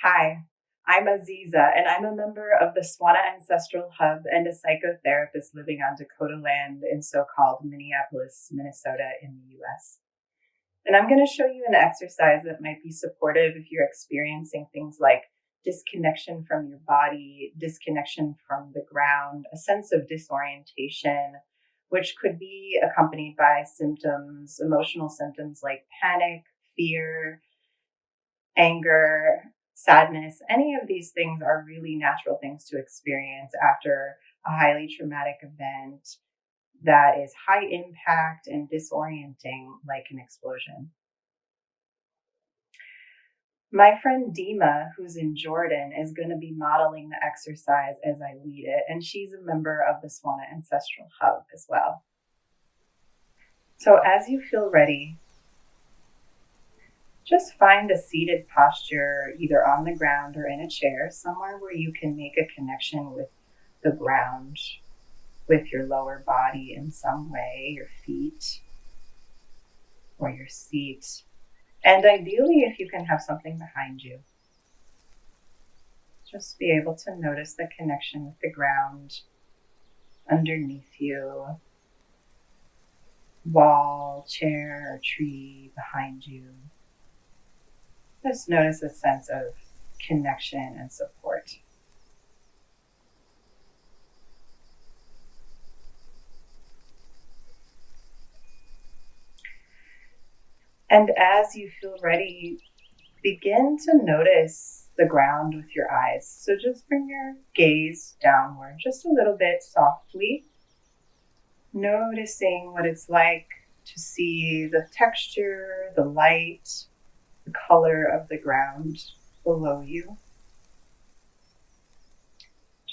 Hi, I'm Aziza, and I'm a member of the Swana Ancestral Hub and a psychotherapist living on Dakota land in so-called Minneapolis, Minnesota in the US. And I'm going to show you an exercise that might be supportive if you're experiencing things like disconnection from your body, disconnection from the ground, a sense of disorientation, which could be accompanied by symptoms, emotional symptoms like panic, fear, anger, sadness. Any of these things are really natural things to experience after a highly traumatic event that is high impact and disorienting, like an explosion. My friend Deema, who's in Jordan, is going to be modeling the exercise as I lead it, and she's a member of the Swana Ancestral Hub as well. So as you feel ready, just find a seated posture, either on the ground or in a chair, somewhere where you can make a connection with the ground, with your lower body in some way, your feet or your seat. And ideally, if you can have something behind you, just be able to notice the connection with the ground underneath you, wall, chair, or tree behind you. Just notice a sense of connection and support. And as you feel ready, begin to notice the ground with your eyes. So just bring your gaze downward just a little bit softly, noticing what it's like to see the texture, the light, the color of the ground below you.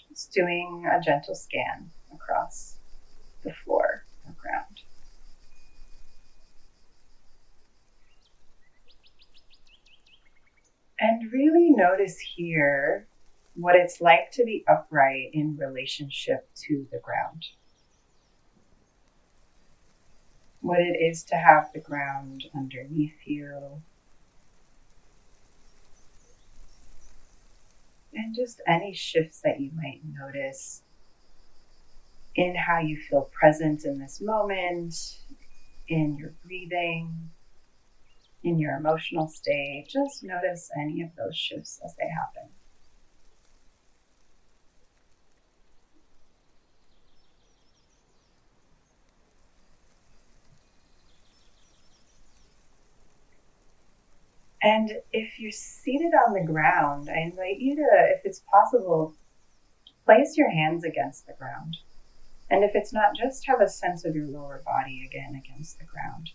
Just doing a gentle scan across the floor or ground. And really notice here what it's like to be upright in relationship to the ground. What it is to have the ground underneath you. And just any shifts that you might notice in how you feel present in this moment, in your breathing, in your emotional state. Just notice any of those shifts as they happen. And if you're seated on the ground, I invite you to, if it's possible, place your hands against the ground. And if it's not, just have a sense of your lower body again against the ground.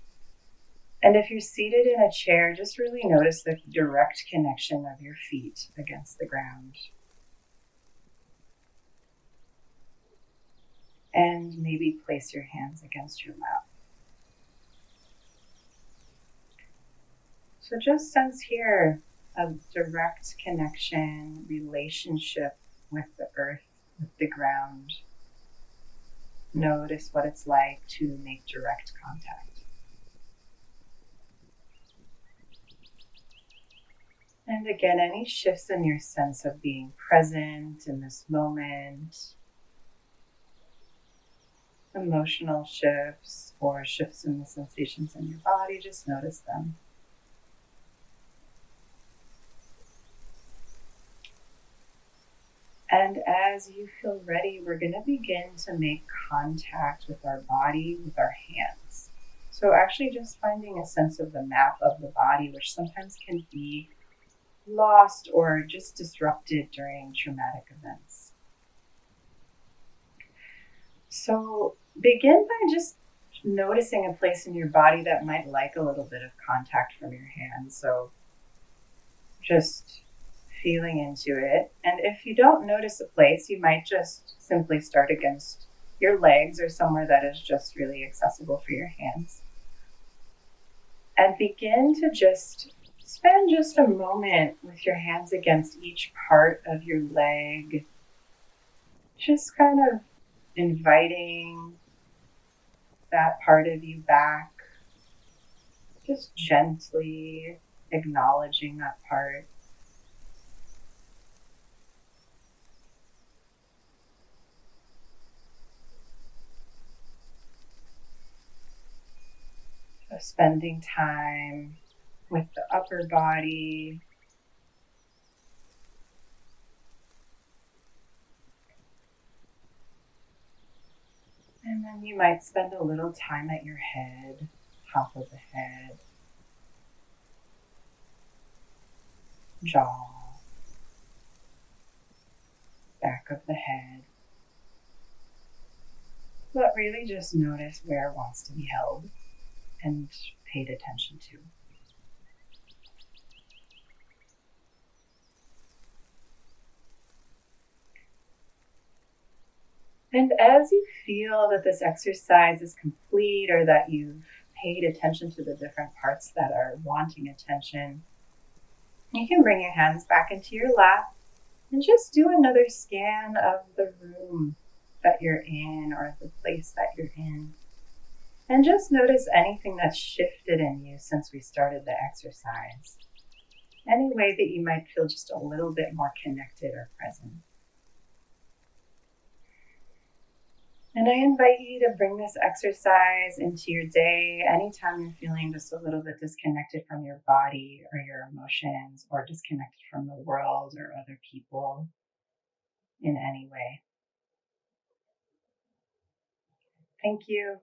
And if you're seated in a chair, just really notice the direct connection of your feet against the ground. And maybe place your hands against your lap. So just sense here a direct connection, relationship with the earth, with the ground. Notice what it's like to make direct contact. And again, any shifts in your sense of being present in this moment, emotional shifts or shifts in the sensations in your body, just notice them. And as you feel ready, we're going to begin to make contact with our body, with our hands. So actually just finding a sense of the map of the body, which sometimes can be lost or just disrupted during traumatic events. So begin by just noticing a place in your body that might like a little bit of contact from your hands. So just feeling into it. And if you don't notice a place, you might just simply start against your legs or somewhere that is just really accessible for your hands. And begin to just spend just a moment with your hands against each part of your leg, just kind of inviting that part of you back, just gently acknowledging that part. So spending time with the upper body, and then you might spend a little time at your head, top of the head, jaw, back of the head. But really just notice where it wants to be held and paid attention to. And as you feel that this exercise is complete, or that you've paid attention to the different parts that are wanting attention, you can bring your hands back into your lap and just do another scan of the room that you're in or the place that you're in. And just notice anything that's shifted in you since we started the exercise. Any way that you might feel just a little bit more connected or present. And I invite you to bring this exercise into your day anytime you're feeling just a little bit disconnected from your body or your emotions, or disconnected from the world or other people in any way. Thank you.